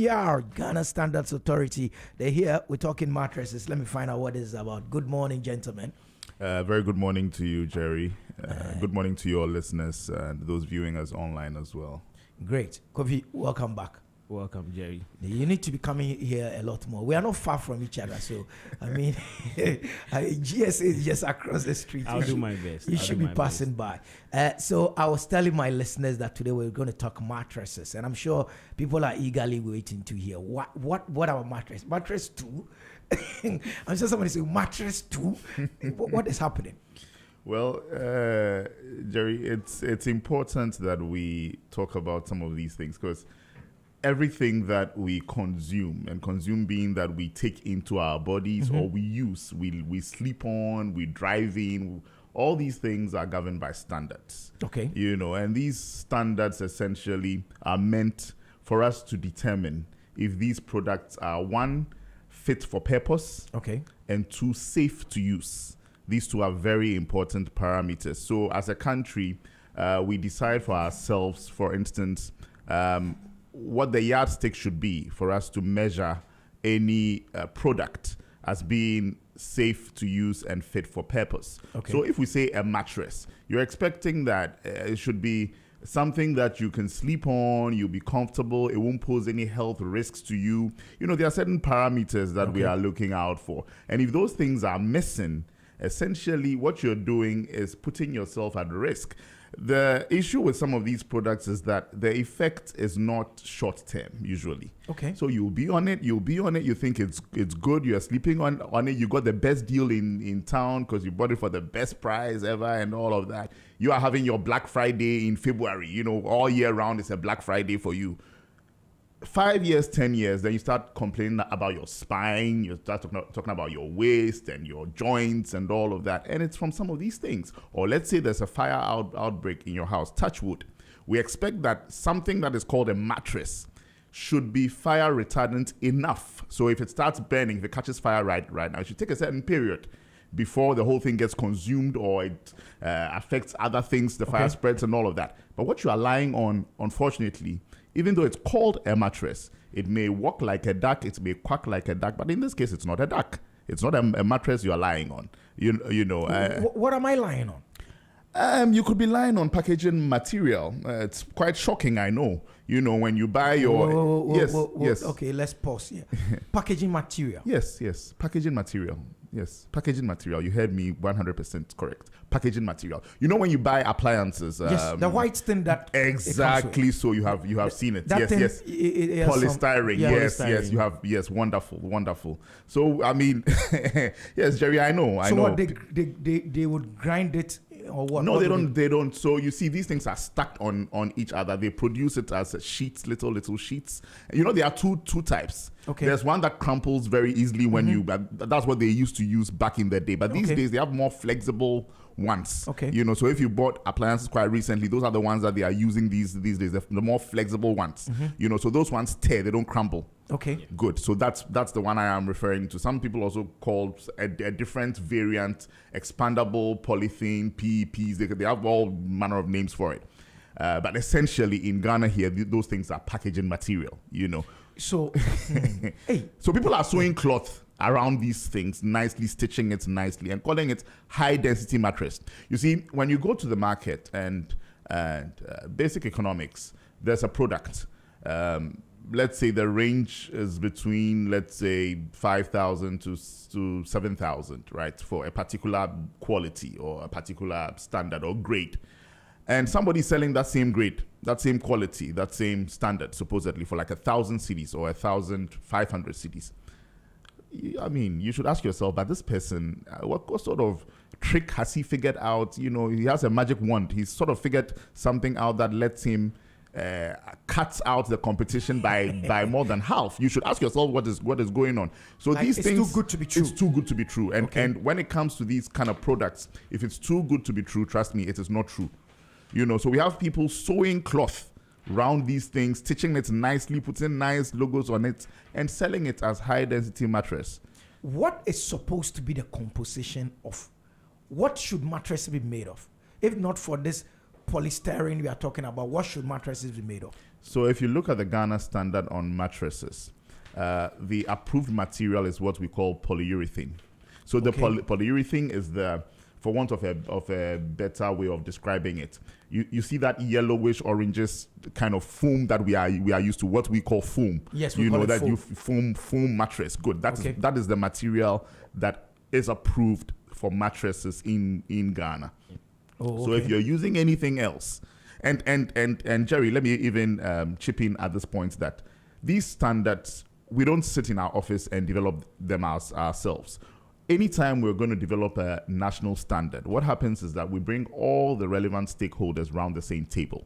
GSTR, Ghana Standards Authority. They're here. We're talking mattresses. Let me find out what this is about. Good morning, gentlemen. Very good morning to you, Jerry. Good morning to your listeners and those viewing us online as well. Great. Kofi, welcome back. Welcome, Jerry. You need to be coming here a lot more. We are not far from each other, so I mean, GSA is just across the street. I'll do my best. You should be passing by. So I was telling my listeners that today we're going to talk mattresses, and I'm sure people are eagerly waiting to hear what our mattress? Mattress 2? I'm sure somebody say mattress 2. What is happening? Well, Jerry, it's important that we talk about some of these things because everything that we consume, and consume being that we take into our bodies or we use, we sleep on, we drive in, all these things are governed by standards. Okay. And these standards essentially are meant for us to determine if these products are, one, fit for purpose, okay, and two, safe to use. These two are very important parameters. So as a country, we decide for ourselves, for instance, what the yardstick should be for us to measure any product as being safe to use and fit for purpose. Okay. So if we say a mattress, you're expecting that it should be something that you can sleep on, you'll be comfortable, it won't pose any health risks to you. There are certain parameters that we are looking out for. And if those things are missing, essentially what you're doing is putting yourself at risk. The issue with some of these products is that the effect is not short term usually. Okay. So you'll be on it, you think it's good, you're sleeping on it, you got the best deal in town because you bought it for the best price ever and all of that. You are having your Black Friday in February, all year round it's a Black Friday for you. 5 years, 10 years, then you start complaining about your spine, you start talking about your waist and your joints and all of that. And it's from some of these things. Or let's say there's a fire outbreak in your house, touch wood. We expect that something that is called a mattress should be fire retardant enough. So if it starts burning, if it catches fire right now, it should take a certain period before the whole thing gets consumed or it affects other things, the fire spreads and all of that. But what you are lying on, unfortunately, even though it's called a mattress, it may walk like a duck, it may quack like a duck, but in this case, it's not a duck. It's not a mattress you are lying on. What am I lying on? You could be lying on packaging material. It's quite shocking, I know. When you buy your... Yes. Okay, let's pause here. Packaging material. Yes, packaging material. Yes, packaging material. You heard me 100% correct. Packaging material. When you buy appliances. Yes, the white thing that. Exactly. So you have seen it. That yes. Polystyrene. Yes. You have. Yes, wonderful. So I mean, yes, Jerry, I know. So what they would grind it. Or what? No, they don't. So you see, these things are stacked on each other. They produce it as sheets, little sheets. There are two types. Okay. There's one that crumples very easily when you. That's what they used to use back in the day. But these days they have more flexible ones. Okay. So if you bought appliances quite recently, those are the ones that they are using these days. The more flexible ones. So those ones tear. They don't crumble. Okay. Good. So that's the one I am referring to. Some people also call a different variant expandable polythene, PEPs. They have all manner of names for it. But essentially in Ghana here, those things are packaging material, So, So people are sewing cloth around these things nicely, stitching it nicely and calling it high density mattress. You see, when you go to the market and basic economics, there's a product. Let's say the range is between, let's say, 5,000 to 7,000, right, for a particular quality or a particular standard or grade. And somebody's selling that same grade, that same quality, that same standard, supposedly, for like 1,000 cedis or 1,500 cedis. I mean, you should ask yourself, but this person, what sort of trick has he figured out? He has a magic wand. He's sort of figured something out that lets him cuts out the competition by more than half. You should ask yourself what is going on. So these things, it's too good to be true. It's too good to be true. And when it comes to these kind of products, if it's too good to be true, trust me, it is not true. So we have people sewing cloth around these things, stitching it nicely, putting nice logos on it, and selling it as high density mattress. What is supposed to be the composition of what should mattresses be made of? If not for this polystyrene we are talking about, what should mattresses be made of? So if you look at the Ghana standard on mattresses, the approved material is what we call polyurethane. So the polyurethane is the, for want of a better way of describing it, you see that yellowish, oranges kind of foam that we are used to, what we call foam. Yes, we know that foam. foam mattress. Good. That is the material that is approved for mattresses in Ghana. So if you're using anything else, and Jerry, let me even chip in at this point that these standards, we don't sit in our office and develop them ourselves. Anytime we're going to develop a national standard, what happens is that we bring all the relevant stakeholders around the same table,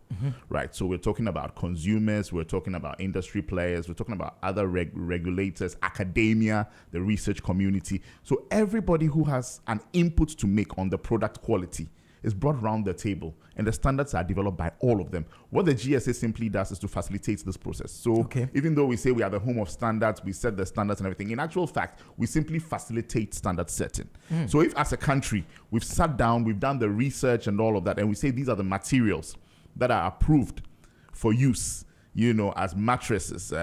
right? So we're talking about consumers, we're talking about industry players, we're talking about other regulators, academia, the research community. So everybody who has an input to make on the product quality is brought around the table, and the standards are developed by all of them. What the GSA simply does is to facilitate this process. So even though we say we are the home of standards, we set the standards and everything, in actual fact, we simply facilitate standard setting. So if as a country, we've sat down, we've done the research and all of that, and we say these are the materials that are approved for use, you know, as mattresses,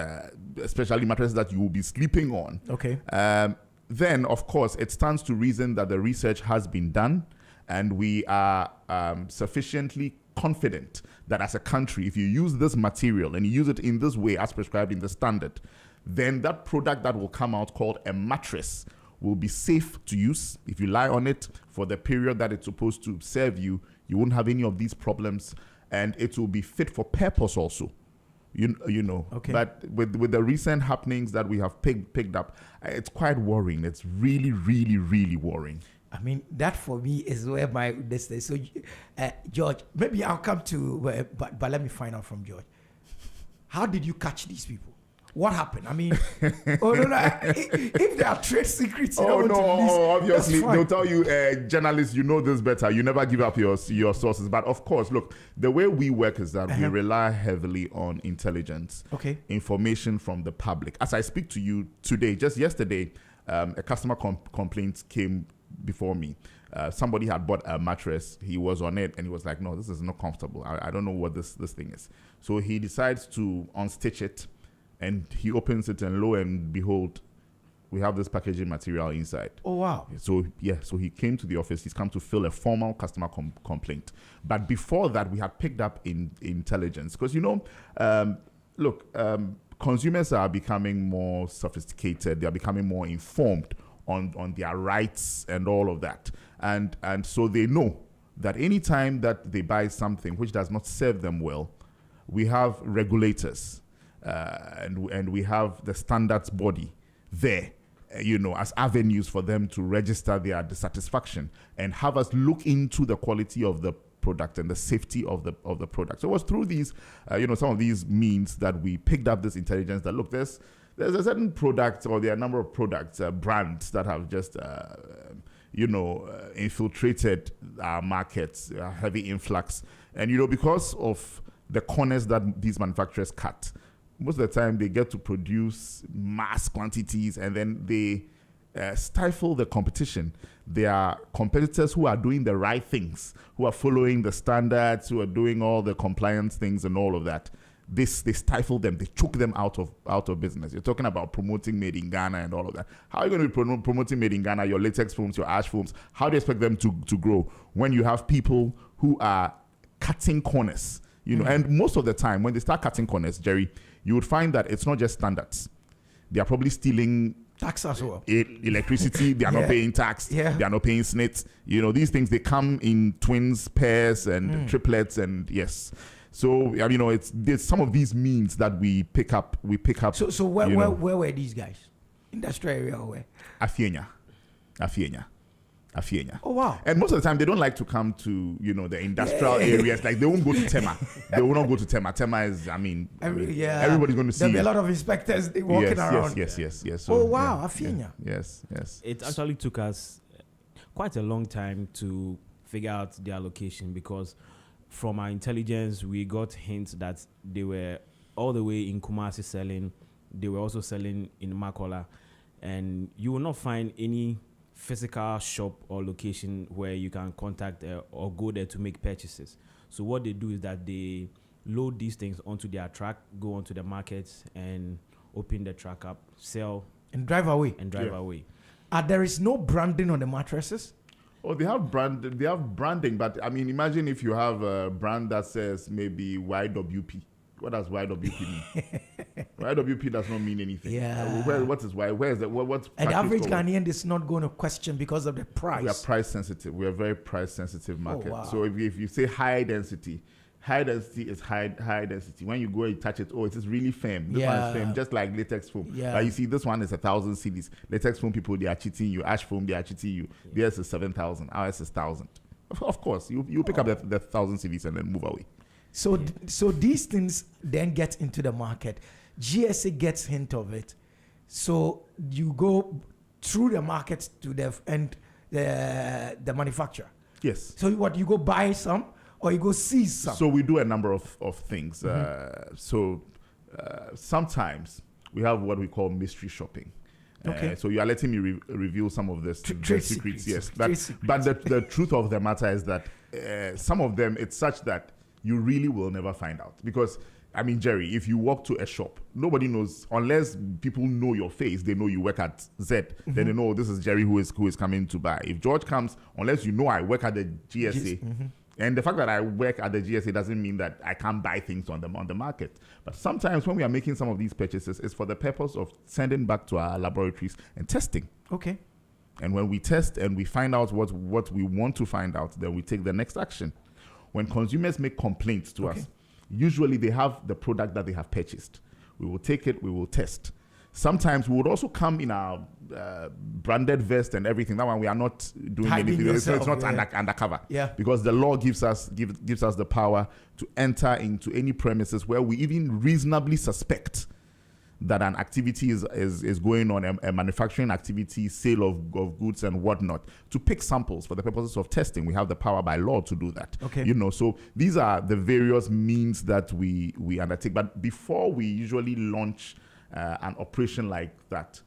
especially mattresses that you will be sleeping on. Then, of course, it stands to reason that the research has been done, and we are sufficiently confident that as a country, if you use this material and you use it in this way as prescribed in the standard, then that product that will come out called a mattress will be safe to use. If you lie on it for the period that it's supposed to serve you, you won't have any of these problems, and it will be fit for purpose also. You know, but with the recent happenings that we have picked up, it's quite worrying. It's really, really, really worrying. I mean, that for me is where this is. So, George, maybe I'll come to, but let me find out from George. How did you catch these people? What happened? I mean, if there are trade secrets, obviously they'll tell you, journalists, you know this better. You never give up your sources. But of course, look, the way we work is that we rely heavily on intelligence, information from the public. As I speak to you today, just yesterday, a customer complaint came before me. Somebody had bought a mattress. He was on it and he was like, no, this is not comfortable. I don't know what this thing is. So he decides to unstitch it, and he opens it, and lo and behold, we have this packaging material inside. Oh, wow. So he came to the office. He's come to fill a formal customer complaint. But before that, we had picked up in intelligence. Because, consumers are becoming more sophisticated. They are becoming more informed on their rights and all of that. And so they know that anytime that they buy something which does not serve them well, we have regulators and we have the standards body there, as avenues for them to register their dissatisfaction and have us look into the quality of the product and the safety of the product. So it was through these, some of these means that we picked up this intelligence that, look, there's a certain product, or there are a number of products, brands that have just, infiltrated our markets, heavy influx. And, because of the corners that these manufacturers cut, most of the time they get to produce mass quantities, and then they stifle the competition. There are competitors who are doing the right things, who are following the standards, who are doing all the compliance things and all of that. They stifle them. They choke them out of business. You're talking about promoting made in Ghana and all of that. How are you going to be promoting made in Ghana, your latex foams, your ash foams? How do you expect them to grow when you have people who are cutting corners? And most of the time when they start cutting corners, Jerry, you would find that it's not just standards. They are probably stealing tax as well. Electricity, they are not paying tax. They are not paying SNIT. These things, they come in twins, pairs, and triplets, and yes. So, it's some of these means that we pick up. So where were these guys? Industrial area or where? Afienya. Oh, wow. And most of the time, they don't like to come to, the industrial areas. Like, they won't go to Tema. They will not go to Tema. Tema is, everybody's going to see. There'll be a lot of inspectors walking around. Yes. So, oh, wow, Afienya. Yes. It actually took us quite a long time to figure out their location, because from our intelligence, we got hints that they were all the way in Kumasi selling. They were also selling in Makola. And you will not find any physical shop or location where you can contact or go there to make purchases. So what they do is that they load these things onto their truck, go onto the markets, and open the truck up, sell, and drive away. away. There is no branding on the mattresses. Oh, they have branding, but I mean, imagine if you have a brand that says maybe YWP. What does YWP mean? YWP does not mean anything. Yeah. What is Y? Where is that? What's An average forward? Ghanaian is not going to question because of the price. We are price sensitive. We are a very price sensitive market. wow. So if you say high density is high density. When you go and touch it, it is really firm. This one is firm, just like latex foam. Yeah. But you see, this one is 1,000 cedis. Latex foam people, they are cheating you. Ash foam, they are cheating you. Theirs is 7,000. Ours is 1,000. Of course, you pick up the 1,000 cedis and then move away. So these things then get into the market. GSA gets hint of it. So you go through the market to the end, the manufacturer. Yes. So what, you go buy some or you go see some? So we do a number of things. Sometimes we have what we call mystery shopping. Okay. So you are letting me reveal some of the Trade secrets. secrets. Yes. Trade secrets. But the truth of the matter is that some of them, it's such that you really will never find out. Because, I mean, Jerry, if you walk to a shop, nobody knows, unless people know your face, they know you work at Z, then they know this is Jerry who is coming to buy. If George comes, unless you know I work at the GSA, and the fact that I work at the GSA doesn't mean that I can't buy things on the market. But sometimes when we are making some of these purchases, it's for the purpose of sending back to our laboratories and testing. Okay. And when we test and we find out what we want to find out, then we take the next action. When consumers make complaints to us, usually they have the product that they have purchased. We will take it, we will test. Sometimes we would also come in our branded vest and everything. That one we are not doing Hiding anything. yourself, It's not undercover. Yeah. Because the law gives us the power to enter into any premises where we even reasonably suspect that an activity is going on, a manufacturing activity, sale of goods and whatnot, to pick samples for the purposes of testing. We have the power by law to do that. Okay. So these are the various means that we undertake. But before we usually launch an operation like that,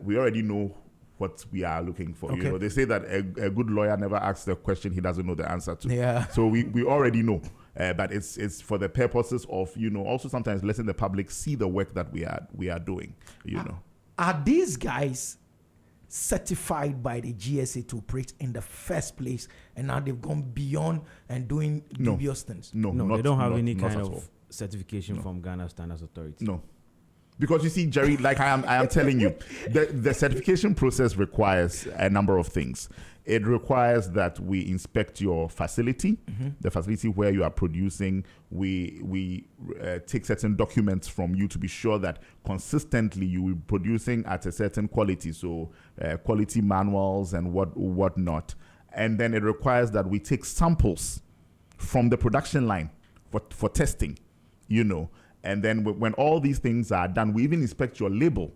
we already know what we are looking for. Okay. They say that a good lawyer never asks the question he doesn't know the answer to. Yeah. So we already know. But it's for the purposes of, also sometimes letting the public see the work that we are doing, Are these guys certified by the GSA to operate in the first place, and now they've gone beyond and doing dubious things? No, they don't have any kind at all. of certification from Ghana Standards Authority. No. Because you see, Jerry, like I am telling you, the certification process requires a number of things. It requires that we inspect your facility, the facility where you are producing. We take certain documents from you to be sure that consistently you will be producing at a certain quality, so quality manuals and whatnot. And then it requires that we take samples from the production line for testing, And then when all these things are done, we even inspect your label.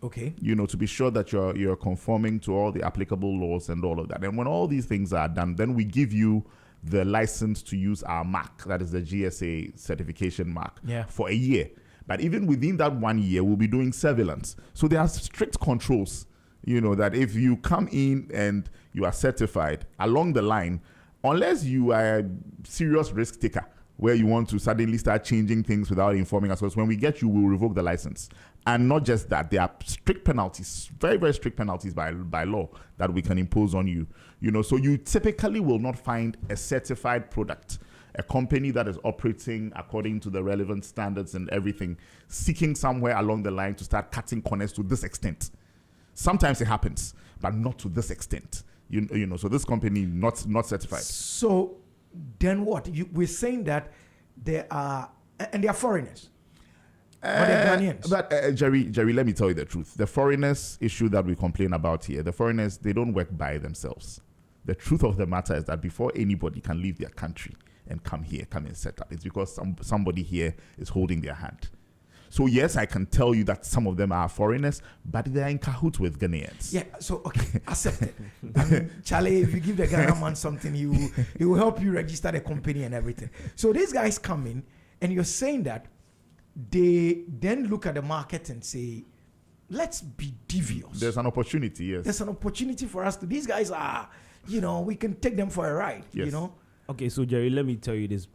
Okay. To be sure that you're conforming to all the applicable laws and all of that. And when all these things are done, then we give you the license to use our mark, that is the GSA certification mark, for a year. But even within that 1 year, we'll be doing surveillance. So there are strict controls, that if you come in and you are certified along the line, unless you are a serious risk taker, where you want to suddenly start changing things without informing us. Because when we get you, we'll revoke the license. And not just that, there are strict penalties, very, very strict penalties by law that we can impose on you. So you typically will not find a certified product, a company that is operating according to the relevant standards and everything, seeking somewhere along the line to start cutting corners to this extent. Sometimes it happens, but not to this extent. So this company not certified. So then what? We're saying that they are foreigners. But they're Ghanaians. But Jerry, let me tell you the truth. The foreigners issue that we complain about here, the foreigners, they don't work by themselves. The truth of the matter is that before anybody can leave their country and come and set up, it's because somebody here is holding their hand. So yes, I can tell you that some of them are foreigners, but they're in cahoots with Ghanaians. Yeah, so okay, accepted. I mean, Charlie, if you give the Ghana man something, he will help you register the company and everything. So these guys come in, and you're saying that they then look at the market and say, let's be devious. There's an opportunity, yes. There's an opportunity for us to, these guys are, we can take them for a ride, Yes. Okay, so Jerry, let me tell you this.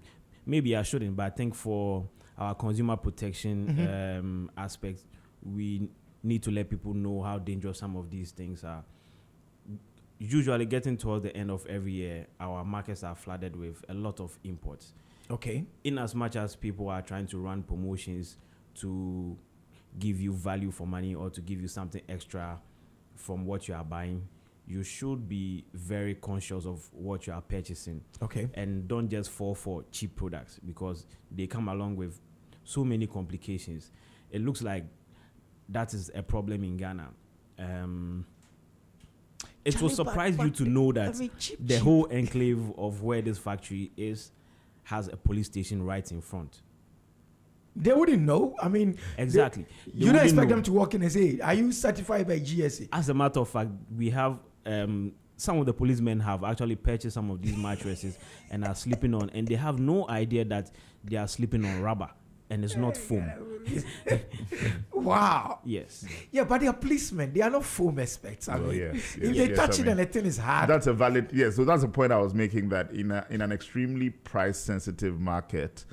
maybe I shouldn't, but I think for our consumer protection aspect, we need to let people know how dangerous some of these things are. Usually getting towards the end of every year, our markets are flooded with a lot of imports. Okay. In as much as people are trying to run promotions to give you value for money or to give you something extra from what you are buying, you should be very conscious of what you are purchasing. Okay. And don't just fall for cheap products, because they come along with so many complications. It looks like that is a problem in Ghana. It will surprise you to know that the whole enclave of where this factory is has a police station right in front. They wouldn't know. I mean, exactly. You don't expect them to walk in and say, "Are you certified by GSA?" As a matter of fact, we have some of the policemen have actually purchased some of these mattresses and are sleeping on, and they have no idea that they are sleeping on rubber and it's not foam. Wow. Yes. Yeah, but they are policemen. They are not foam experts. I mean, if they touch it and the thing is hard. That's a valid, yes. So that's the point I was making, that in an extremely price-sensitive market,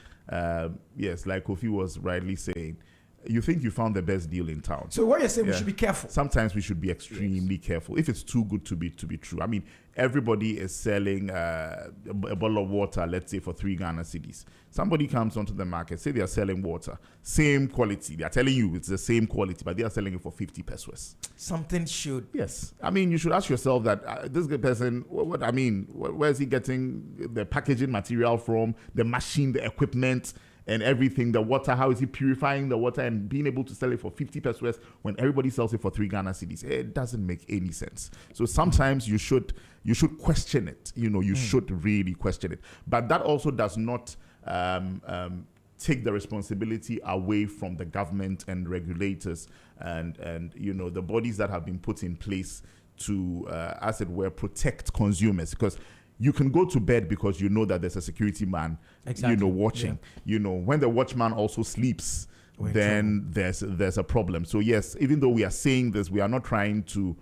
yes, like Kofi was rightly saying, you think you found the best deal in town. So what you're saying, we should be careful. Sometimes we should be extremely careful. If it's too good to be true. I mean, everybody is selling a bottle of water, let's say for 3 Ghana cedis. Somebody comes onto the market, say they are selling water, same quality. They are telling you it's the same quality, but they are selling it for 50 pesos. Something should. Yes. I mean, you should ask yourself that this person, where is he getting the packaging material from, the machine, the equipment, and everything, the water, how is he purifying the water and being able to sell it for 50 pesos when everybody sells it for 3 Ghana cedis? It doesn't make any sense. So sometimes you should question it. You should really question it. But that also does not take the responsibility away from the government and regulators and the bodies that have been put in place to, as it were, protect consumers, because you can go to bed because you know that there's a security man, watching. Yeah. When the watchman also sleeps, then there's a problem. So yes, even though we are saying this, we are not trying to,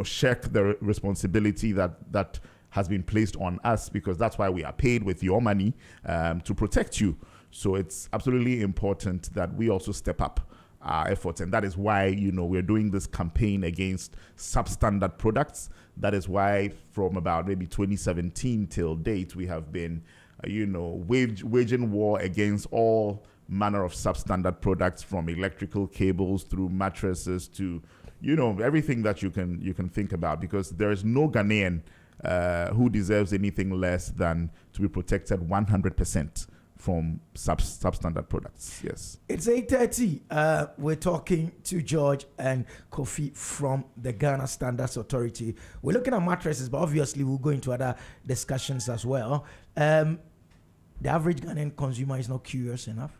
shirk the responsibility that has been placed on us, because that's why we are paid with your money to protect you. So it's absolutely important that we also step up our efforts, and that is why we're doing this campaign against substandard products. That is why from about maybe 2017 till date we have been waging war against all manner of substandard products, from electrical cables through mattresses to everything that you can think about, because there is no Ghanaian who deserves anything less than to be protected 100% from substandard products. Yes. It's 8:30. We're talking to George and Kofi from the Ghana Standards Authority. We're looking at mattresses, but obviously we'll go into other discussions as well. The average Ghanaian consumer is not curious enough.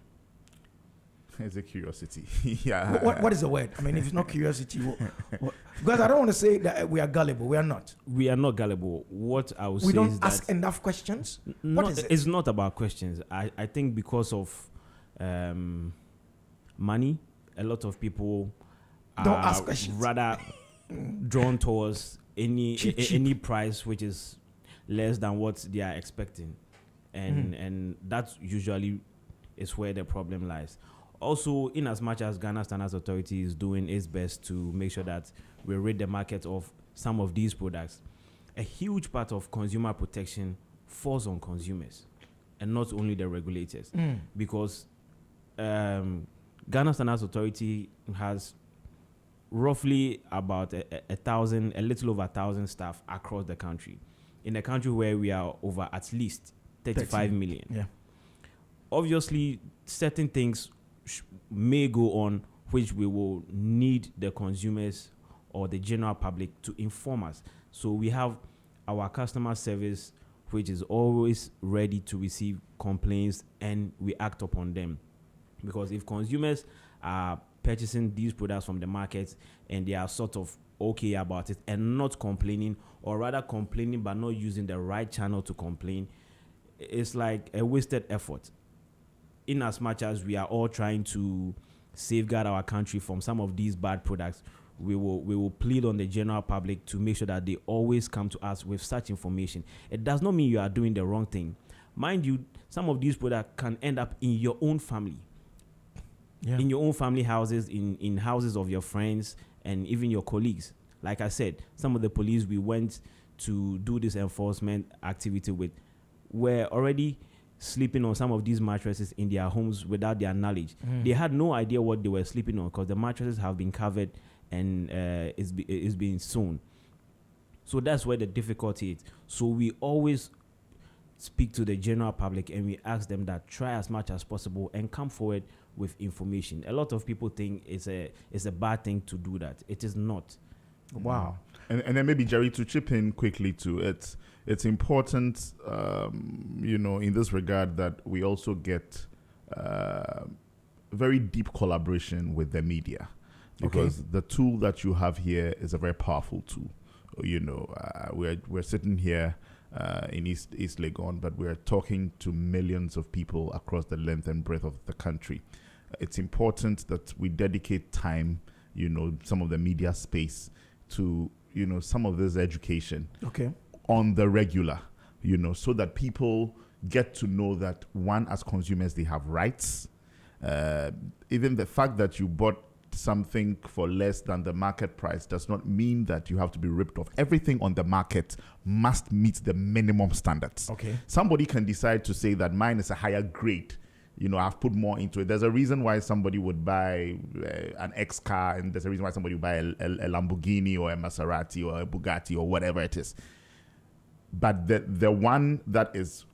It's a curiosity. Yeah. What is the word? I mean, if it's not curiosity, because I don't want to say that we are gullible. We are not. We are not gullible. What I would say is we don't don't ask enough questions. What is it? It's not about questions. I think because of money, a lot of people don't ask questions. Rather drawn towards any price which is less than what they are expecting, and that usually is where the problem lies. Also, in as much as Ghana Standards Authority is doing its best to make sure that we rid the market of some of these products, a huge part of consumer protection falls on consumers and not only the regulators. Because Ghana Standards Authority has roughly about a little over 1,000 staff across the country, in a country where we are over at least 35 million. Yeah. Obviously, certain things may go on which we will need the consumers or the general public to inform us. So we have our customer service, which is always ready to receive complaints, and we act upon them. Because if consumers are purchasing these products from the market and they are sort of okay about it and not complaining, or rather complaining but not using the right channel to complain, it's like a wasted effort. In as much as we are all trying to safeguard our country from some of these bad products, we will plead on the general public to make sure that they always come to us with such information. It does not mean you are doing the wrong thing, mind you, some of these products can end up in your own family. Yeah. In your own family houses, in houses of your friends, and even your colleagues. Like I said, some of the police we went to do this enforcement activity with were already sleeping on some of these mattresses in their homes without their knowledge. They had no idea what they were sleeping on because the mattresses have been covered and it's being sewn. So that's where the difficulty is. So we always speak to the general public and we ask them that try as much as possible and come forward with information. A lot of people think it's a bad thing to do that. It is not. Wow. And then maybe Jerry, to chip in quickly too, it's important, in this regard that we also get very deep collaboration with the media, because the tool that you have here is a very powerful tool. We're sitting here in East Legon, but we're talking to millions of people across the length and breadth of the country. It's important that we dedicate time, some of the media space to, some of this education on the regular, so that people get to know that, one, as consumers, they have rights. Even the fact that you bought something for less than the market price does not mean that you have to be ripped off. Everything on the market must meet the minimum standards. Somebody can decide to say that mine is a higher grade. I've put more into it. There's a reason why somebody would buy an X car, and there's a reason why somebody would buy a Lamborghini or a Maserati or a Bugatti or whatever it is. But the one that is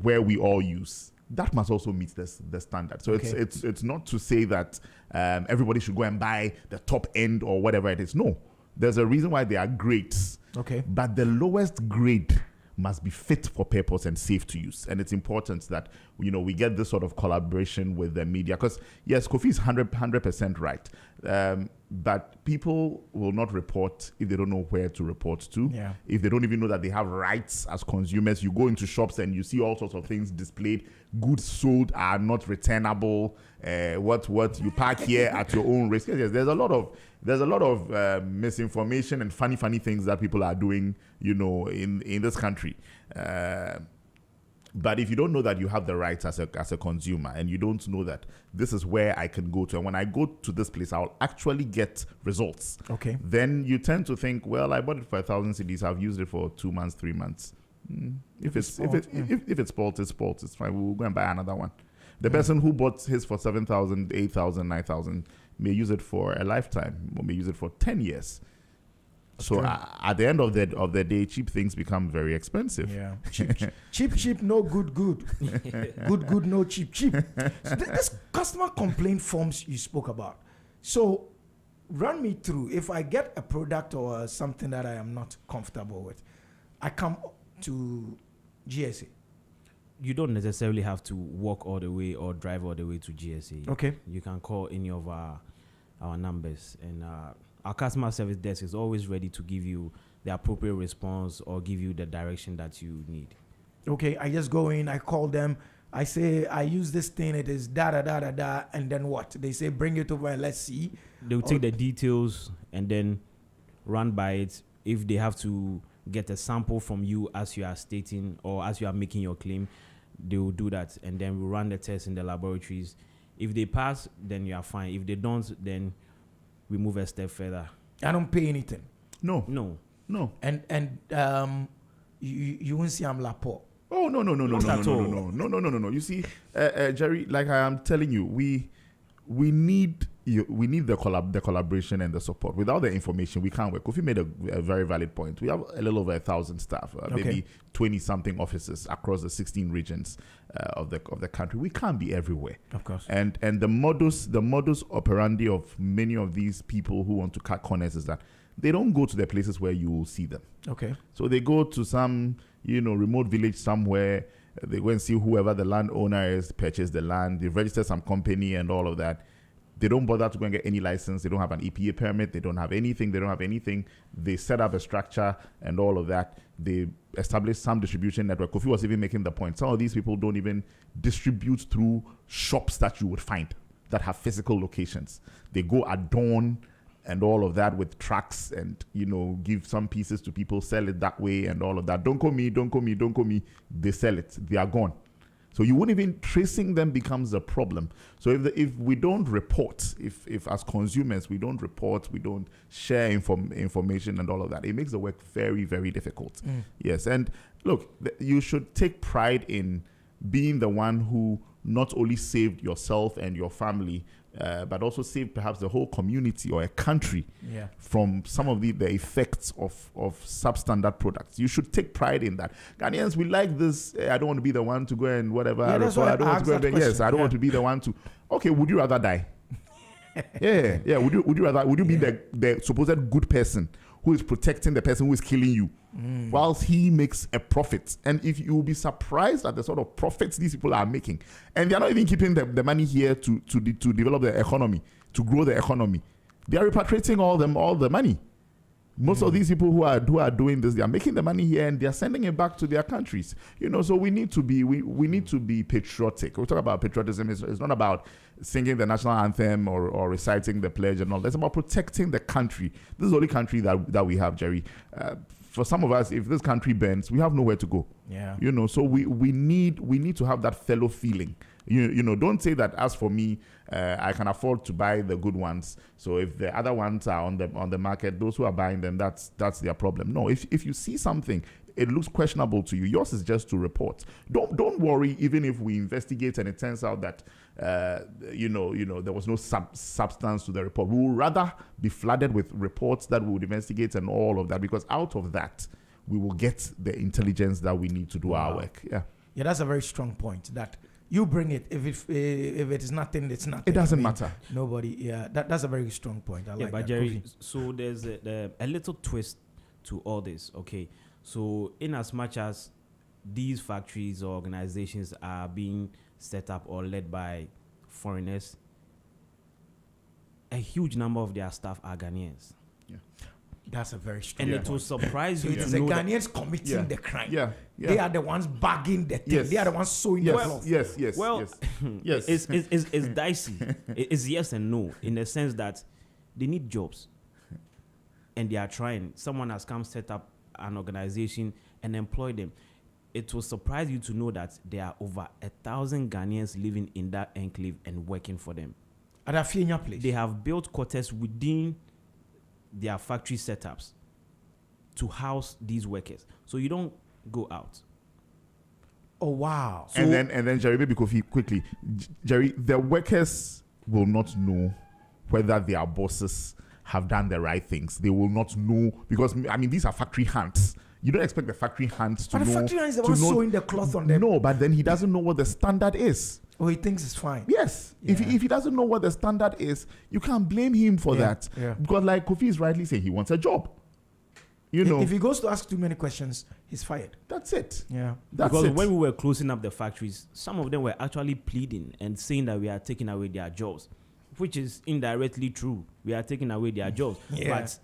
where we all use, that must also meet the standard. So it's not to say that everybody should go and buy the top end or whatever it is. No, there's a reason why they are grades. But the lowest grade must be fit for purpose and safe to use. And it's important that, we get this sort of collaboration with the media. Because, yes, Kofi is 100% right. But people will not report if they don't know where to report to. If they don't even know that they have rights as consumers. You go into shops and you see all sorts of things displayed. Goods sold are not returnable. What you park here at your own risk. Yes, there's a lot of misinformation and funny things that people are doing, in this country. But if you don't know that you have the rights as a consumer, and you don't know that this is where I can go to, and when I go to this place, I'll actually get results. Then you tend to think, well, I bought it for 1,000 cedis. I've used it for 2 months, 3 months. If it's spoiled, it's spoiled. It's fine. We'll go and buy another one. The person who bought his for 7,000, 8,000, 9,000 may use it for a lifetime, or may use it for 10 years. So at the end of the day, cheap things become very expensive. Cheap, no good. Good, no cheap. So this customer complaint forms you spoke about. So run me through. If I get a product or something that I am not comfortable with, I come to GSA. You don't necessarily have to walk all the way or drive all the way to GSA. You can call any of our numbers, and our customer service desk is always ready to give you the appropriate response or give you the direction that you need. I just go in, I call them, I say, I use this thing, it is da, and then what? They say, bring it over and let's see. They'll take the details and then run by it. If they have to get a sample from you as you are stating or as you are making your claim, they will do that, and then we'll run the test in the laboratories. If they pass, then you are fine. If they don't, then we move a step further. I don't pay anything. No. And you won't see I'm lapo. Oh no. You see, Jerry, like I am telling you, we need the collaboration and the support. Without the information, we can't work. Kofi made a very valid point. We have a little over 1,000 staff, maybe 20-something offices across the 16 regions of the country. We can't be everywhere, of course. And the modus operandi of many of these people who want to cut corners is that they don't go to the places where you will see them. So they go to some remote village somewhere. They go and see whoever the landowner is, purchase the land. They register some company and all of that. They don't bother to go and get any license. They don't have an EPA permit. They don't have anything. They set up a structure and all of that. They establish some distribution network. Kofi was even making the point. Some of these people don't even distribute through shops that you would find that have physical locations. They go adorn and all of that with trucks and, give some pieces to people, sell it that way and all of that. Don't call me. They sell it. They are gone. So you wouldn't even, tracing them becomes a problem. So if we don't report, if as consumers we don't report, we don't share information and all of that, it makes the work very, very difficult. Yes, and look, you should take pride in being the one who not only saved yourself and your family, but also saved perhaps the whole community or a country from some of the effects of substandard products. You should take pride in that. Ghanaians, we like this. I don't want to be the one to go and whatever. Yeah, that's why I don't want to go and yes, I don't want to be the one to. Okay, would you rather die? yeah. Would you rather? Would you be the supposed good person who is protecting the person who is killing you, whilst he makes a profit? And if you will be surprised at the sort of profits these people are making, and they are not even keeping the money here to develop the economy, to grow the economy, they are repatriating all the money. Most of these people who are doing this, they are making the money here and they are sending it back to their countries. So we need to be patriotic. We talk about patriotism. It's not about singing the national anthem or reciting the pledge and all. It's about protecting the country. This is the only country that we have, Jerry. For some of us, if this country bends, we have nowhere to go. Yeah. So we need to have that fellow feeling. Don't say that as for me, I can afford to buy the good ones. So if the other ones are on the market, those who are buying them, that's their problem. No, if you see something, it looks questionable to you, yours is just to report. Don't worry, even if we investigate and it turns out that there was no substance to the report. We will rather be flooded with reports that we would investigate and all of that, because out of that we will get the intelligence that we need to do our work. Yeah, that's a very strong point. That you bring it. If it is nothing, it's nothing. It doesn't matter. Nobody. Yeah, that's a very strong point. I like but that. Jerry, so there's a little twist to all this. Okay, so in as much as these factories or organizations are being set up or led by foreigners, a huge number of their staff are Ghanaians. Yeah, that's a very strong and point. it will surprise you. So it's the Ghanaians committing the crime. Yeah. They are the ones bagging the thing. Yes. They are the ones sewing the cloth. Yes. Well, yes. It's dicey. It's yes and no, in the sense that they need jobs and they are trying. Someone has come set up an organization and employ them. It will surprise you to know that there are over 1,000 Ghanaians living in that enclave and working for them. At a Fienya place. They have built quarters within their factory setups to house these workers. So you don't go out. Oh, wow. So and then Jerry, maybe quickly, Jerry, the workers will not know whether their bosses have done the right things. They will not know, because these are factory hands. You don't expect the factory hands to know. But the factory hands is the one sewing the cloth on them. No, but then he doesn't know what the standard is. Oh, he thinks it's fine. Yes. Yeah. If he doesn't know what the standard is, you can't blame him for that. Yeah. Because like Kofi is rightly saying, he wants a job. If he goes to ask too many questions, he's fired. That's it. Yeah. Because when we were closing up the factories, some of them were actually pleading and saying that we are taking away their jobs, which is indirectly true. We are taking away their jobs. Yeah. But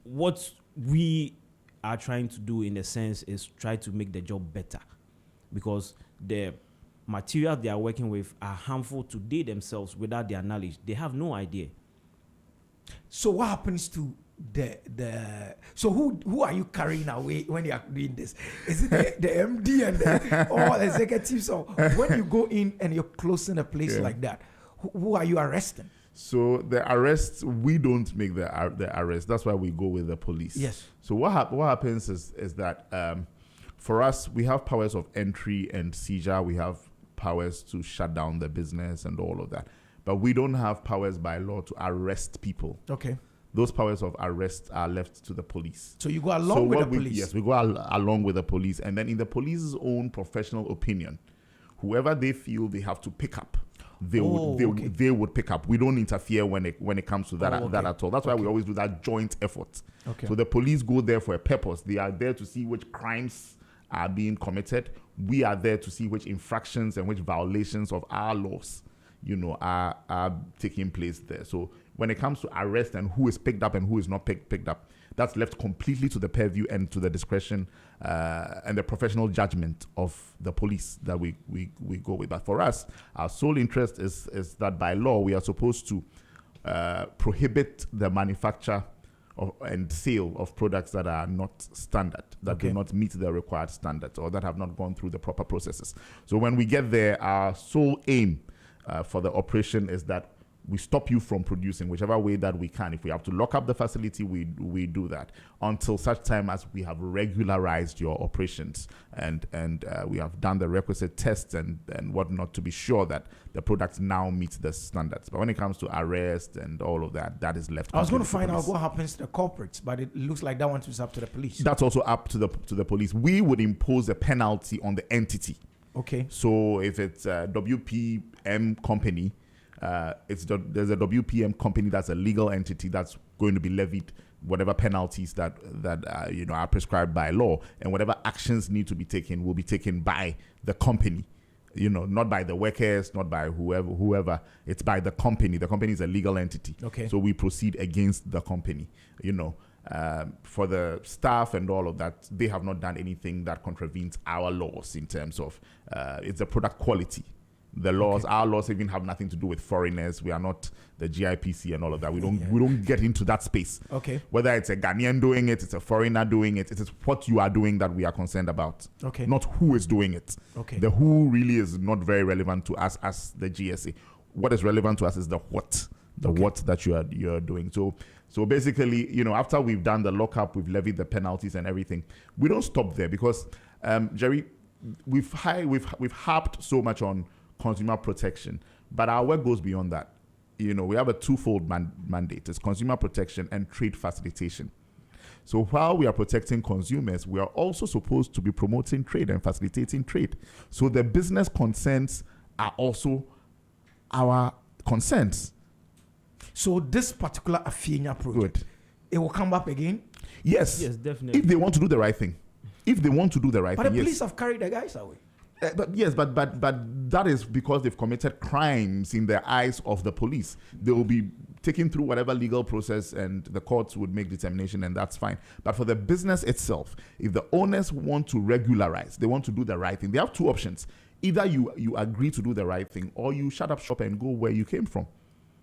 what we are trying to do, in a sense, is try to make the job better, because the materials they are working with are harmful to they themselves without their knowledge. They have no idea. So what happens to so who are you carrying away when you are doing this? Is it the MD and all executives? Or when you go in and you're closing a place like that, who are you arresting? So the arrests, we don't make the arrest. That's why we go with the police. Yes. So what happens is that for us, we have powers of entry and seizure. We have powers to shut down the business and all of that. But we don't have powers by law to arrest people. Okay. Those powers of arrest are left to the police. So you go along with the police? Yes, we go along with the police. And then in the police's own professional opinion, whoever they feel they have to pick up, they would pick up. We don't interfere when it comes to that at all. That's why we always do that joint effort. Okay. So the police go there for a purpose. They are there to see which crimes are being committed. We are there to see which infractions and which violations of our laws, are taking place there. So when it comes to arrest and who is picked up and who is not picked up, that's left completely to the purview and to the discretion and the professional judgment of the police that we go with. But for us, our sole interest is that by law we are supposed to prohibit the manufacture and sale of products that are not standard, that do not meet the required standards, or that have not gone through the proper processes. So when we get there, our sole aim for the operation is that we stop you from producing whichever way that we can. If we have to lock up the facility, we do that until such time as we have regularized your operations and we have done the requisite tests and whatnot to be sure that the products now meet the standards. But when it comes to arrest and all of that, that is left. I was going to find out what happens to the corporates, but it looks like that one is up to the police. That's also up to the police. We would impose a penalty on the entity. Okay. So if it's a WPM company, there's a WPM company that's a legal entity that's going to be levied whatever penalties that are prescribed by law, and whatever actions need to be taken will be taken by the company. Not by the workers, not by whoever. It's by the company. The company is a legal entity. Okay. So we proceed against the company. For the staff and all of that, they have not done anything that contravenes our laws in terms of it's a product quality. The laws, our laws even have nothing to do with foreigners. We are not the GIPC and all of that. We don't get into that space. Okay. Whether it's a Ghanaian doing it, it's a foreigner doing it, it is what you are doing that we are concerned about. Okay. Not who is doing it. Okay. The who really is not very relevant to us as the GSA. What is relevant to us is the what. What that you're doing. So basically, after we've done the lockup, we've levied the penalties and everything. We don't stop there because, Jerry, we've harped so much on consumer protection, but our work goes beyond that. We have a twofold mandate: it's consumer protection and trade facilitation. So while we are protecting consumers, we are also supposed to be promoting trade and facilitating trade. So the business concerns are also our concerns. So this particular Afienya project, it will come up again? Yes, definitely. If they want to do the right thing. But the police have carried the guys away. But that is because they've committed crimes in the eyes of the police. They will be taken through whatever legal process, and the courts would make determination, and that's fine. But for the business itself, if the owners want to regularize, they want to do the right thing, they have two options. Either you agree to do the right thing, or you shut up shop and go where you came from.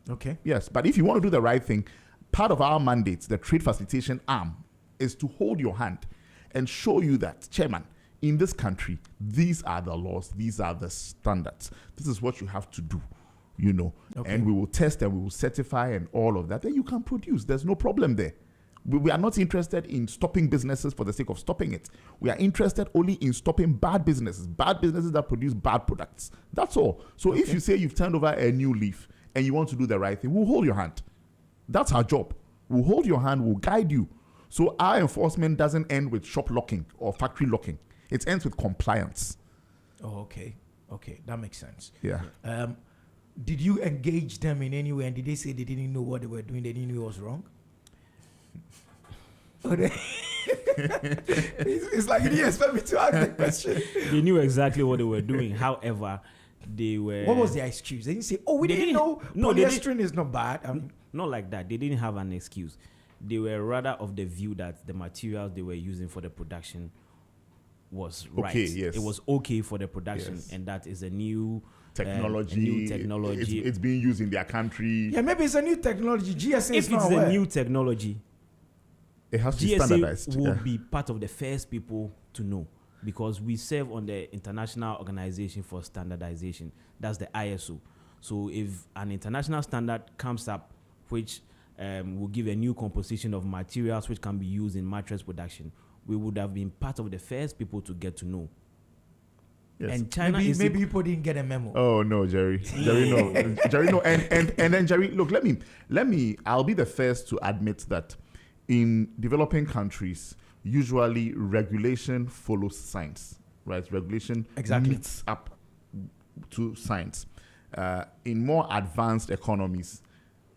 Okay. Yes, but if you want to do the right thing, part of our mandate, the trade facilitation arm, is to hold your hand and show you that, Chairman, in this country, these are the laws, these are the standards. This is what you have to do, Okay. And we will test and we will certify and all of that. Then you can produce. There's no problem there. We are not interested in stopping businesses for the sake of stopping it. We are interested only in stopping bad businesses that produce bad products. That's all. So if you say you've turned over a new leaf and you want to do the right thing, we'll hold your hand. That's our job. We'll hold your hand, we'll guide you. So our enforcement doesn't end with shop locking or factory locking. It ends with compliance. Oh, okay. Okay, that makes sense. Yeah. Did you engage them in any way, and did they say they didn't know what they were doing, they didn't know it was wrong? It's like you didn't expect me to ask the question. They knew exactly what they were doing. However, they were... What was their excuse? They didn't say, we didn't know polyester is not bad. Not like that. They didn't have an excuse. They were rather of the view that the materials they were using for the production was right. Yes. It was okay for the production, yes. And that is a new technology. It's being used in their country. Yeah, maybe it's a new technology. GSA if it's a new technology, it has to be GSA standardized. will be part of the first people to know, because we serve on the International Organization for Standardization. That's the ISO. So if an international standard comes up, which will give a new composition of materials which can be used in mattress production, we would have been part of the first people to get to know. Yes. And China maybe people didn't get a memo. Oh no, Jerry, no, Jerry, no, and then Jerry, look, let me. I'll be the first to admit that in developing countries, usually regulation follows science, right? Regulation meets up to science. In more advanced economies,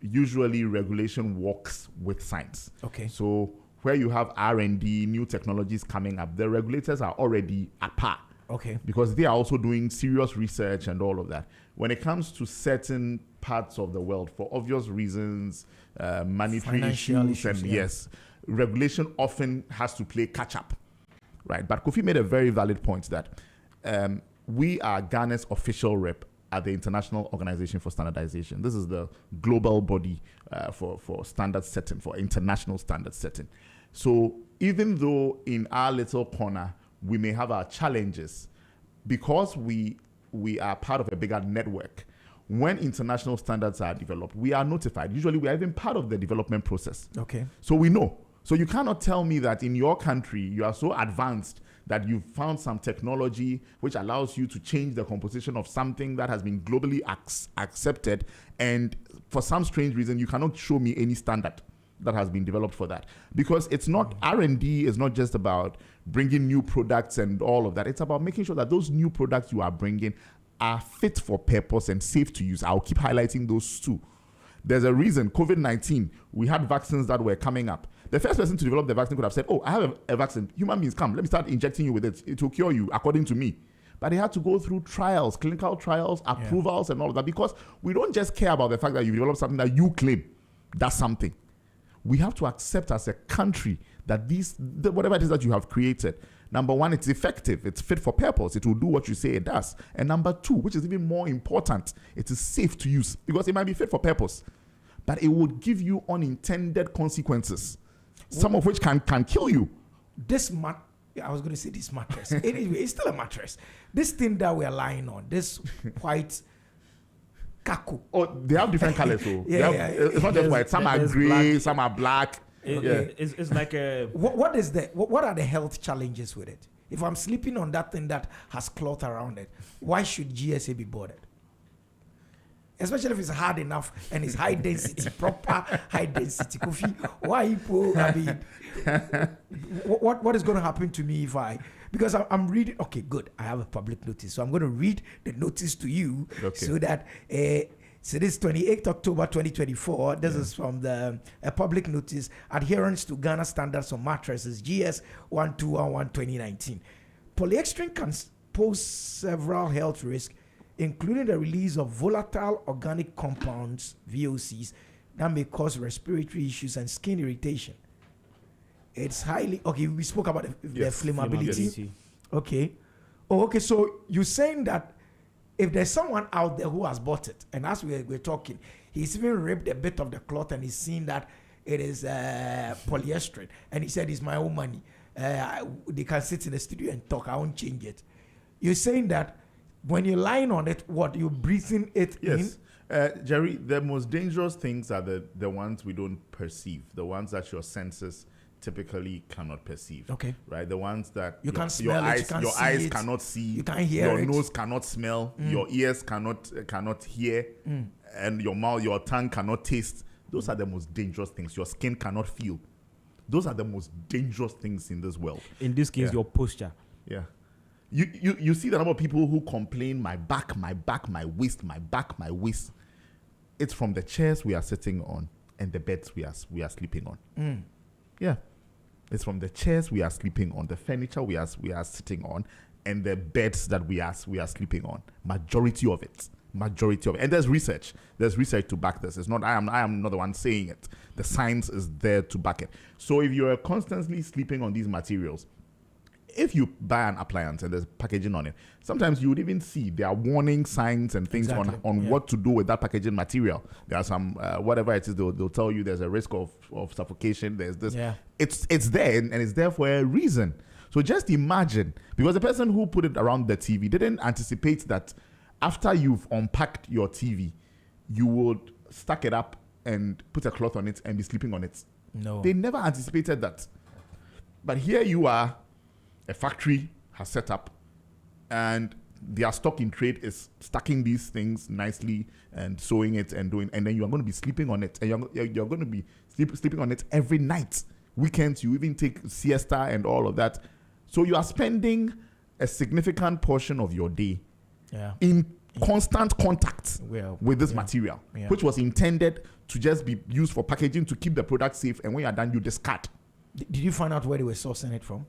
usually regulation works with science. Okay. So where you have R&D, new technologies coming up, the regulators are already at par. Okay. Because they are also doing serious research and all of that. When it comes to certain parts of the world, for obvious reasons, monetary issues, and yes, regulation often has to play catch up, right? But Kofi made a very valid point that we are Ghana's official rep at the International Organization for Standardization. This is the global body for standard setting, for international standard setting. So even though in our little corner we may have our challenges, because we are part of a bigger network, when international standards are developed, we are notified. Usually we are even part of the development process. Okay. So we know. So you cannot tell me that in your country you are so advanced that you've found some technology which allows you to change the composition of something that has been globally accepted, and for some strange reason you cannot show me any standard that has been developed for that. Because it's not, R&D is not just about bringing new products and all of that. It's about making sure that those new products you are bringing are fit for purpose and safe to use. I'll keep highlighting those two. There's a reason, COVID-19, we had vaccines that were coming up. The first person to develop the vaccine could have said, oh, I have a vaccine. Human beings, come, let me start injecting you with it. It will cure you, according to me. But they had to go through trials, clinical trials, approvals, and all of that, because we don't just care about the fact that you develop something that you claim that's something. We have to accept as a country that whatever it is that you have created, number one, it's effective, it's fit for purpose, it will do what you say it does. And number two, which is even more important, it is safe to use, because it might be fit for purpose, but it would give you unintended consequences, some of which can kill you. I was going to say this mattress. Anyway, it's still a mattress. This thing that we are lying on, this white kaku. Oh, they have different colors. So it's not just white. Some are gray, black. Some are black. It's like a... What are the health challenges with it? If I'm sleeping on that thing that has cloth around it, why should GSA be bothered? Especially if it's hard enough and it's high density, proper high density coffee. Why people? I mean, what is going to happen to me if because I'm reading? Okay, good. I have a public notice, so I'm going to read the notice to you, so that. So this is 28th October 2024. This is from the public notice, Adherence to Ghana Standards on Mattresses, GS 1211 2019. Polyester can pose several health risks, including the release of volatile organic compounds, VOCs, that may cause respiratory issues and skin irritation. It's highly... Okay, we spoke about the flammability. Okay. Oh, okay, so you're saying that if there's someone out there who has bought it, and as we're talking, he's even ripped a bit of the cloth and he's seen that it is polyester, and he said, it's my own money. They can sit in the studio and talk. I won't change it. You're saying that when you're lying on it, what, you're breathing it in? Jerry, the most dangerous things are the ones we don't perceive, the ones that your senses typically cannot perceive. Okay. Right? The ones that you can't smell your eyes cannot see, you can't hear your nose cannot smell, your ears cannot hear, and your tongue cannot taste. Those are the most dangerous things. Your skin cannot feel. Those are the most dangerous things in this world. In this case, your posture. Yeah. You see the number of people who complain, my back, my waist, my back, my waist. It's from the chairs we are sitting on and the beds we are sleeping on. Yeah. It's from the chairs we are sleeping on, the furniture we are sitting on, and the beds that we are sleeping on. Majority of it. And there's research to back this. It's not I am not the one saying it. The science is there to back it. So if you are constantly sleeping on these materials, if you buy an appliance and there's packaging on it, sometimes you would even see there are warning signs and things on what to do with that packaging material. There are some, whatever it is, they'll tell you there's a risk of suffocation. There's this. Yeah. It's there, and it's there for a reason. So just imagine, because the person who put it around the TV didn't anticipate that after you've unpacked your TV, you would stack it up and put a cloth on it and be sleeping on it. No. They never anticipated that. But here you are, a factory has set up, and their stock in trade is stacking these things nicely and sewing it and doing, and then you are going to be sleeping on it, and you're going to be sleeping on it every night. Weekends, you even take siesta and all of that. So you are spending a significant portion of your day in constant contact with this material, which was intended to just be used for packaging to keep the product safe, and when you are done, you discard. Did you find out where they were sourcing it from?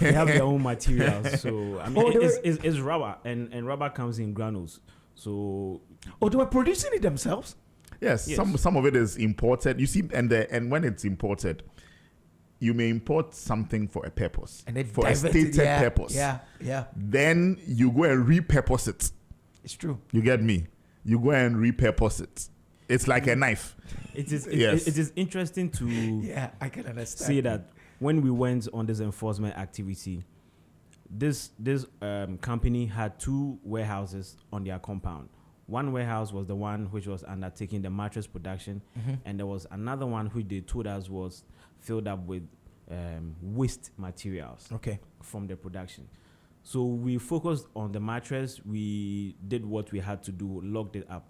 They have their own materials, so I mean, it's rubber, and rubber comes in granules. So, they were producing it themselves. Yes. Some of it is imported. You see, and when it's imported, you may import something for a purpose, and then for a stated purpose. Yeah. Then you go and repurpose it. It's true. You get me? You go and repurpose it. It's like a knife. It is Yes. it is interesting to Yeah, I can understand. see that when we went on this enforcement activity, this company had 2 warehouses on their compound. One warehouse was the one which was undertaking the mattress production, and there was another one which they told us was filled up with waste materials Okay. from the production. So we focused on the mattress. We did what we had to do, locked it up.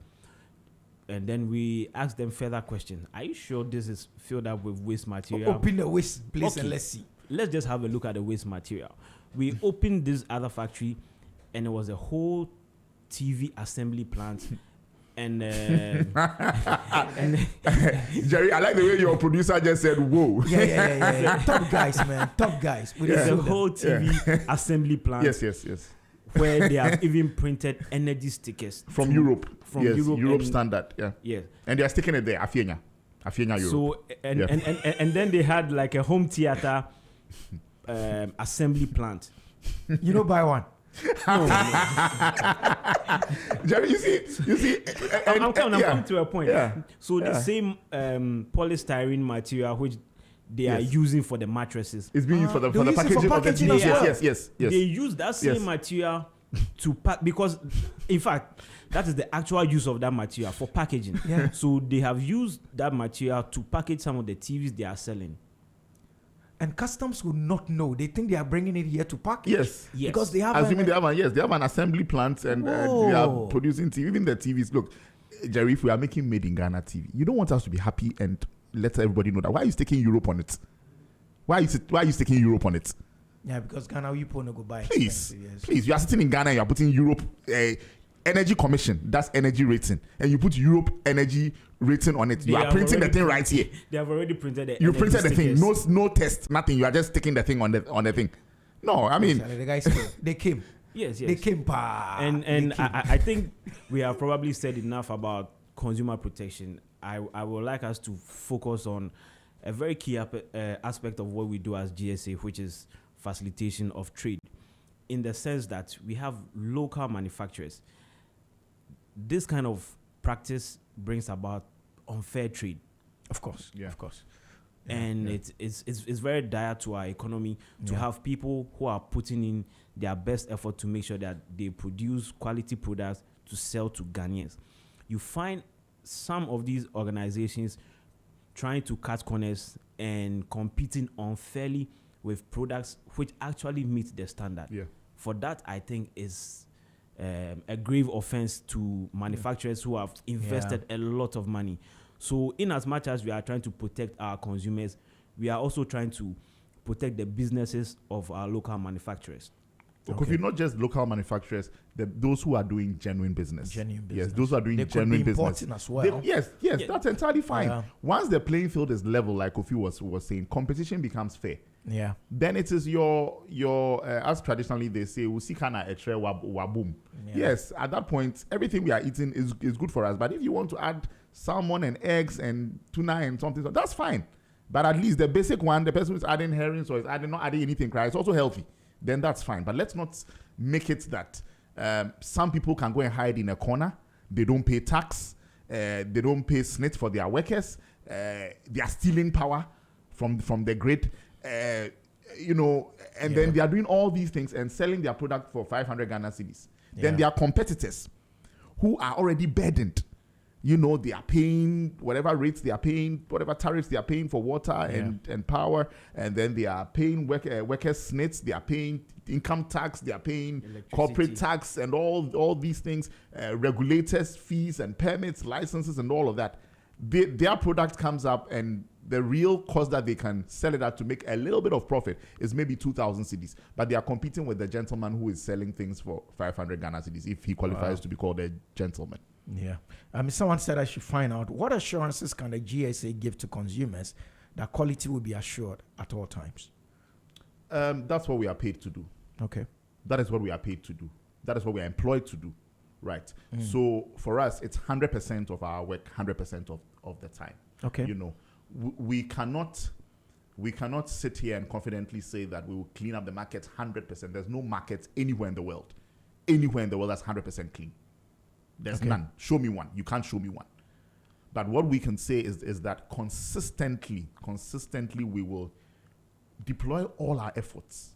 And then we asked them further questions. Are you sure this is filled up with waste material? Open the waste place Okay. and let's see. Let's just have a look at the waste material. We opened this other factory, and it was a whole TV assembly plant. And Jerry, I like the way your producer just said, whoa. Yeah. Top guys, man. Top guys. We it's a deserve them. whole TV assembly plant. Yes. Where they have even printed energy stickers From Europe. From yes, Europe and- standard. Yeah. Yes. And they are sticking it there, Afienya Europe. So and then they had like a home theater assembly plant. You know, buy one. Jerry, you see. I'm coming to a point. Yeah. So the same polystyrene material which they are Yes. using for the mattresses, It's being used for the they'll use it for packaging of the packaging TV. as well. Yes. they use that same Yes. material to pack, because in fact that is the actual use of that material for packaging. Yeah. So they have used that material to package some of the TVs they are selling. And customs would not know. They think they are bringing it here to package. Yes. Yes. Because they have Assuming they have an assembly plant and they are Whoa. producing TV. Even the TVs. Look, Jerry, if we are making made in Ghana TV, you don't want us to be happy and let everybody know that. Why are you sticking Europe on it? Why are you sticking Europe on it? Yeah, because Ghana, you put no go buy. Please, expensive, yes. please. You are sitting in Ghana and you are putting Europe energy commission. That's energy rating, and you put Europe energy rating on it. You They are have printing the already thing right here. They have already printed the You energy printed the thing. stickers. No test, nothing. You are just sticking the thing on the thing. No, I mean, Actually, the guys came. They came. Yes. They came. Pa. And They came. I think we have probably said enough about consumer protection. I would like us to focus on a very key aspect of what we do as GSA, which is facilitation of trade, in the sense that we have local manufacturers. This kind of practice brings about unfair trade, Of course. Yeah. Of course. and it's very dire to our economy to have people who are putting in their best effort to make sure that they produce quality products to sell to Ghanaians. You find some of these organizations trying to cut corners and competing unfairly with products which actually meet the standard. Yeah. For that, I think is a grave offense to manufacturers who have invested a lot of money. So in as much as we are trying to protect our consumers, we are also trying to protect the businesses of our local manufacturers. Okay. Not just local manufacturers, those who are doing genuine business. Yes, those who are doing They could genuine be business. importing as well. Yes, Yeah. that's entirely fine. Yeah. Once the playing field is level, like Kofi was saying, competition becomes fair. Yeah. Then it is your as traditionally they say, usikana etre wabum. Yeah. Yes, at that point, everything we are eating is good for us. But if you want to add salmon and eggs and tuna and something, that's fine. But at least the basic one, the person who's adding herrings or is not adding anything, right? It's also healthy. Then that's fine. But let's not make it that some people can go and hide in a corner. They don't pay tax. They don't pay SNIT for their workers. They are stealing power from the grid. And then they are doing all these things and selling their product for 500 Ghana cedis. Then there are competitors who are already burdened. They are paying whatever rates they are paying, whatever tariffs they are paying for water and power, and then they are paying workers' SNITs, they are paying income tax, they are paying corporate tax, and all these things, regulators' fees and permits, licenses, and all of that. Their product comes up, and the real cost that they can sell it at to make a little bit of profit is maybe 2,000 cedis, but they are competing with the gentleman who is selling things for 500 Ghana cedis if he qualifies to be called a gentleman. Yeah. Someone said I should find out what assurances can the GSA give to consumers that quality will be assured at all times. That's what we are paid to do. Okay. That is what we are paid to do. That is what we are employed to do. Right. So for us, it's 100% of our work, 100% of the time. Okay. We cannot we cannot sit here and confidently say that we will clean up the market 100%. There's no market anywhere in the world that's 100% clean. There's none. Show me one. You can't show me one. But what we can say is that consistently we will deploy all our efforts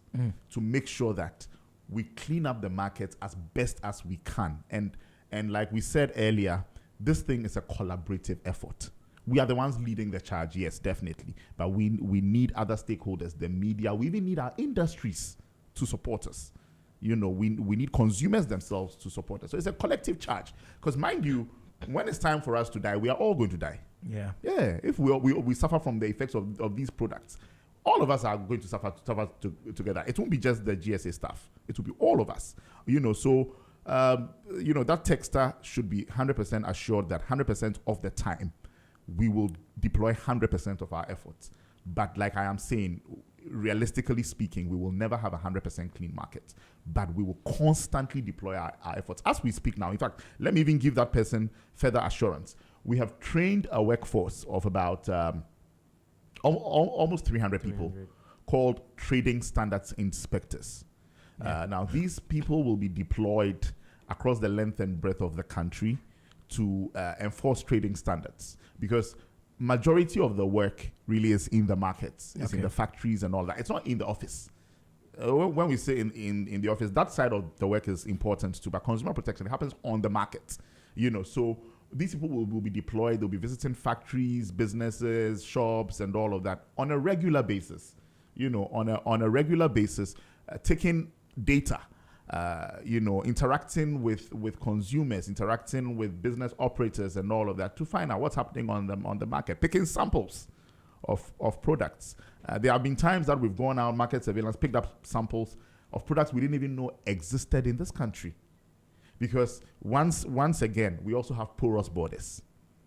to make sure that we clean up the market as best as we can. And like we said earlier, this thing is a collaborative effort. We are the ones leading the charge, yes, definitely. But we need other stakeholders, the media. We even need our industries to support us. We need consumers themselves to support us. So it's a collective charge. Because mind you, when it's time for us to die, we are all going to die. Yeah. Yeah. If we suffer from the effects of these products, all of us are going to suffer together. It won't be just the GSA staff. It will be all of us. So that texter should be 100% assured that 100% of the time we will deploy 100% of our efforts. But like I am saying, realistically speaking, we will never have 100% clean market. But we will constantly deploy our efforts as we speak now. In fact, let me even give that person further assurance. We have trained a workforce of about almost 300 people called trading standards inspectors. Now, these people will be deployed across the length and breadth of the country to enforce trading standards, because majority of the work really is in the markets, it's in the factories and all that. It's not in the office. When we say in the office, that side of the work is important too, but consumer protection happens on the market. So these people will be deployed. They'll be visiting factories, businesses, shops, and all of that on a regular basis. On a regular basis, taking data, interacting with consumers, interacting with business operators and all of that to find out what's happening on the market, picking samples of products. There have been times that we've gone out, market surveillance, picked up samples of products we didn't even know existed in this country. Because once again, we also have porous borders.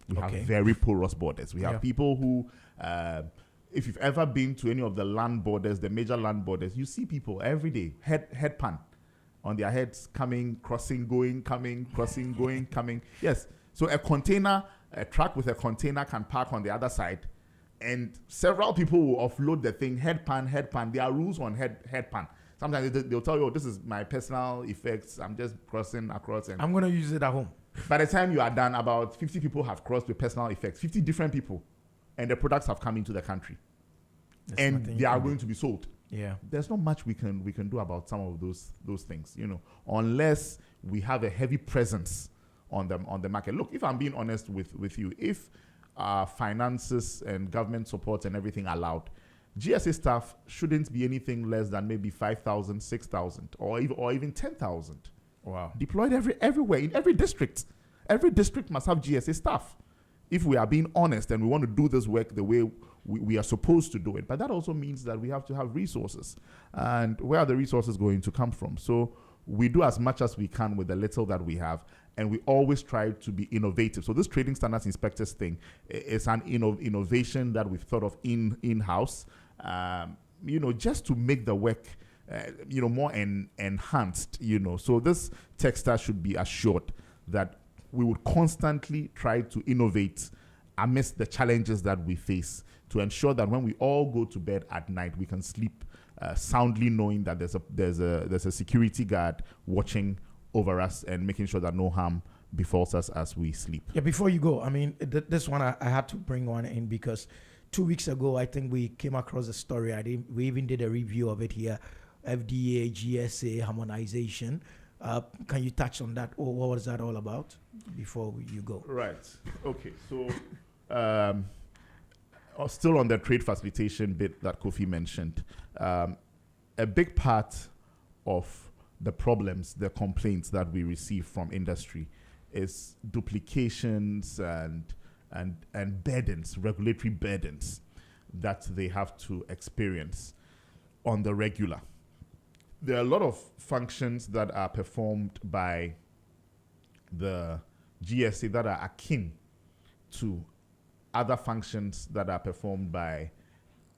We have very porous borders. We have people who, if you've ever been to any of the land borders, the major land borders, you see people every day, headpan on their heads, coming, crossing, going, coming, crossing, going, coming. Yes. So a truck with a container can park on the other side, and several people will offload the thing, headpan. There are rules on headpan. Sometimes they'll tell you, this is my personal effects. I'm just crossing across. And I'm going to use it at home. By the time you are done, about 50 people have crossed with personal effects, 50 different people, and the products have come into the country. And they are going to be sold. Yeah. There's not much we can do about some of those things, unless we have a heavy presence on the market. Look, if I'm being honest with you, if finances and government support and everything allowed, GSA staff shouldn't be anything less than maybe 5,000, 6,000, or even 10,000. Wow. Deployed everywhere, in every district. Every district must have GSA staff. If we are being honest and we want to do this work the way we are supposed to do it. But that also means that we have to have resources. And where are the resources going to come from? So we do as much as we can with the little that we have. And we always try to be innovative. So this trading standards inspectors thing is an innovation that we've thought of in-house, just to make the work, more enhanced, So this texter should be assured that we would constantly try to innovate amidst the challenges that we face, to ensure that when we all go to bed at night, we can sleep soundly, knowing that there's a security guard watching over us and making sure that no harm befalls us as we sleep. Yeah, before you go, I mean, this one I had to bring one in because 2 weeks ago, I think we came across a story. We even did a review of it here, FDA, GSA harmonization. Can you touch on that? Or what was that all about before you go? Right. Okay. So still on the trade facilitation bit that Kofi mentioned, a big part of the problems, the complaints that we receive from industry is duplications and burdens, regulatory burdens that they have to experience on the regular. There are a lot of functions that are performed by the GSA that are akin to other functions that are performed by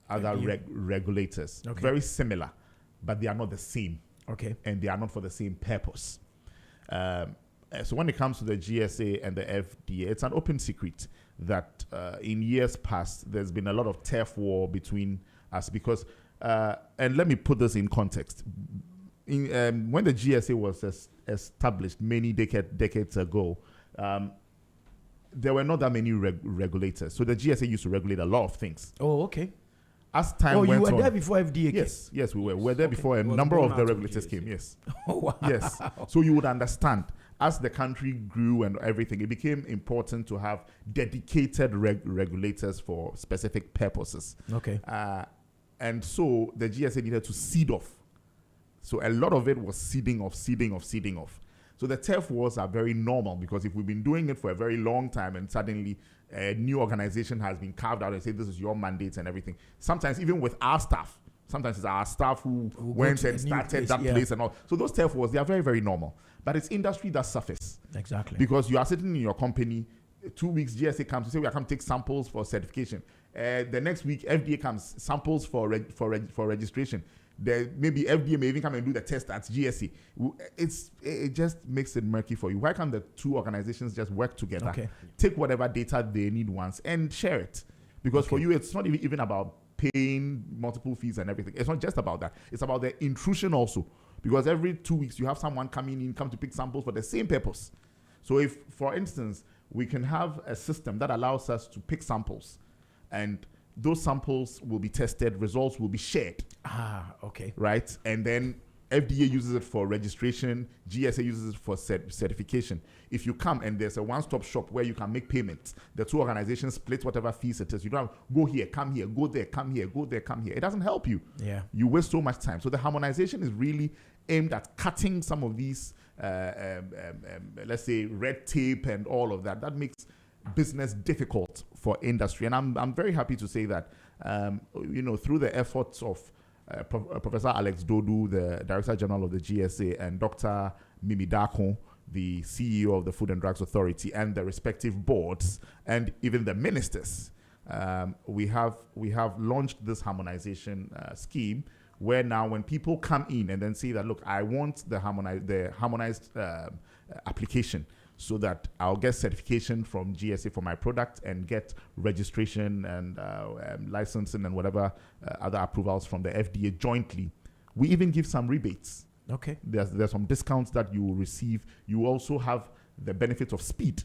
other regulators. Okay. Very similar, but they are not the same. Okay. And they are not for the same purpose. So when it comes to the GSA and the FDA, it's an open secret that in years past, there's been a lot of turf war between us because, and let me put this in context. When the GSA was established many decades ago, there were not that many regulators. So the GSA used to regulate a lot of things. Oh, okay. As time went on. Oh, you were there before FDA came? Yes, we were. We were there before a number of the regulators came, yes. Oh, wow. Yes. So you would understand, as the country grew and everything, it became important to have dedicated regulators for specific purposes. Okay. And so the GSA needed to seed off. So a lot of it was seeding off. So the turf wars are very normal because if we've been doing it for a very long time and suddenly a new organization has been carved out and say this is your mandate and everything. Sometimes even with our staff, sometimes it's our staff who went and started that place and all. So those turf wars, they are very, very normal. But it's industry that suffers. Exactly. Because you are sitting in your company, 2 weeks GSA comes to say we are coming to take samples for certification. The next week FDA comes, samples for registration. Maybe FDA may even come and do the test at GSA. It just makes it murky for you. Why can't the two organizations just work together, take whatever data they need once and share it? Because for you, it's not even about paying multiple fees and everything. It's not just about that. It's about the intrusion also. Because every 2 weeks, you have someone come to pick samples for the same purpose. So if, for instance, we can have a system that allows us to pick samples and those samples will be tested, results will be shared. Okay. Right? And then FDA uses it for registration, GSA uses it for certification. If you come and there's a one-stop shop where you can make payments, the two organizations split whatever fees it is. You don't have, go here, come here, go there, come here, go there, come here. It doesn't help you. Yeah. You waste so much time. So the harmonization is really aimed at cutting some of these, let's say, red tape and all of that. That makes business difficult for industry. And I'm very happy to say that, through the efforts of Professor Alex Dodu, the Director General of the GSA, and Dr. Mimi Dakon, the CEO of the Food and Drugs Authority, and the respective boards, and even the ministers, we have launched this harmonization scheme where now when people come in and then say that, look, I want the harmonized application, so that I'll get certification from GSA for my product and get registration and licensing and whatever other approvals from the FDA jointly. We even give some rebates. Okay. There's some discounts that you will receive. You also have the benefit of speed.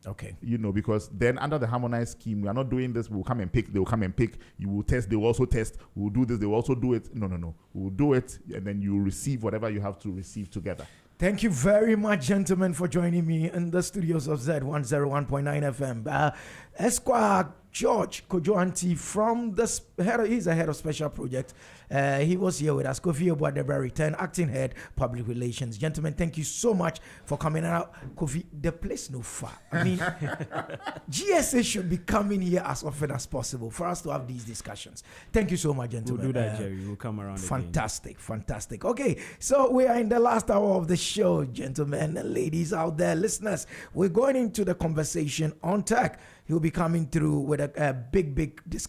Okay. Because then under the harmonized scheme, we are not doing this. We'll come and pick. They will come and pick. You will test. They will also test. We'll do this. They will also do it. No. We'll do it, and then you will receive whatever you have to receive together. Thank you very much, gentlemen, for joining me in the studios of Z101.9 FM. Esquire George Kojoanti from he's a head of special project. He was here with us. Kofi Obuadeba return, acting head, public relations. Gentlemen, thank you so much for coming out. Kofi, the place no far. I mean, GSA should be coming here as often as possible for us to have these discussions. Thank you so much, gentlemen. We'll do that, Jerry. We'll come around Fantastic. Okay, so we are in the last hour of the show, gentlemen and ladies out there, listeners. We're going into the conversation on tech. He'll be coming through with a big discussion.